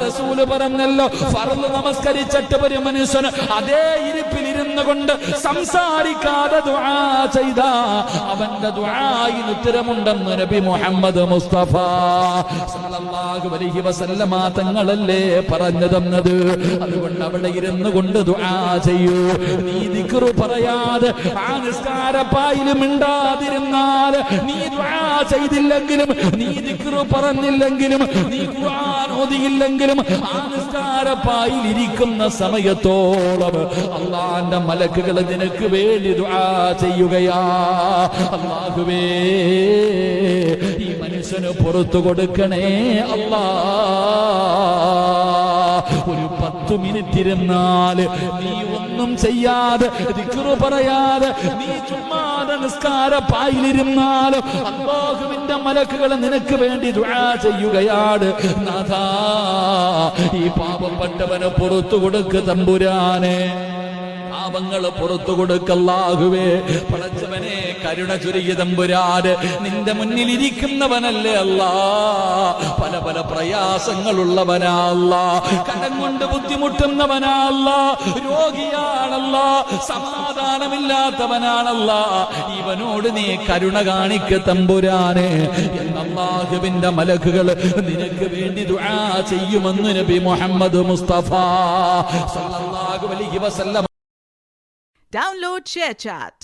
റസൂല് പറഞ്ഞല്ലോ, ഫർള് നമസ്കരിച്ചിട്ട് ഒരു മനുഷ്യന് അതേ ഇരിപ്പിലിരുന്നു കൊണ്ട് സംസാരിക്കാതെ ദുആ ചെയ്ത അവന്റെ ദുആയിന് ഉത്തരമുണ്ടെന്ന് നബി മുഹമ്മദ് മുസ്തഫ സല്ലല്ലാഹു അലൈഹി വസല്ലമ തങ്ങളല്ലേ പറഞ്ഞു തന്നത്. അതുകൊണ്ട് അവിടെ ഇരുന്നു കൊണ്ട് ദുആ ചെയ്യൂ. നീ ദിക്റ് പറയാതെ ആ നിസ്കാരപ്പായിൽ മിണ്ടാതിരുന്നാൽ, നീ ദുആ ചെയ്തില്ലെങ്കിലും, നീ ദിക്റ് പറഞ്ഞില്ലെങ്കിലും, നീ ഖുർആൻ ഓതിയില്ലെങ്കിലും, ആ നിസ്കാരപ്പായിൽ ഇരിക്കുന്ന സമയത്തോളം അല്ലാഹുവിന്റെ മലക്കുകൾ നിനക്ക് വേണ്ടി ദുആ ചെയ്യുകയാ. അല്ലാഹുവേ, ഈ മനുഷ്യന് പുറത്തു കൊടുക്കണേ അല്ലാ. ഒരു 10 മിനിറ്റ് ഇരുന്നാൽ നീ ഒന്നും ചെയ്യാതെ ദിക്റ് പറയാതെ നീ ചുമ്മാതെ നിസ്കാരപ്പായിലിരുന്നാലും അല്ലാഹുവിന്റെ മലക്കുകൾ നിനക്ക് വേണ്ടി ദുആ ചെയ്യുകയാണ്. നാഥാ, ഈ പാപപ്പെട്ടവന് പുറത്തു കൊടുക്ക് തമ്പുരാനെ, പാപങ്ങള് പുറത്തു കൊടുക്കല്ലാഹുവേ. പടച്ചവനെ, കരുണ ചുരിയ തമ്പുരാന്, നിന്റെ മുന്നിൽ ഇരിക്കുന്നവനല്ലേ അല്ലാ. പല പല പ്രയാസങ്ങളുള്ളവനാ അല്ലാ, കടം കൊണ്ട് ബുദ്ധിമുട്ടുന്നവനാ അല്ലാ, രോഗിയാണല്ലാ, സമാധാനമില്ലാത്തവനാണല്ലാ. ഇവനോട് നീ കരുണ കാണിക്ക തമ്പുരാനെ. അല്ലാഹുവിന്റെ മലക്കുകൾ നിനക്ക് വേണ്ടി ദുആ ചെയ്യുമെന്ന് നബി മുഹമ്മദ് മുസ്തഫ സല്ലല്ലാഹു അലൈഹി വസല്ലം. Download ShareChat.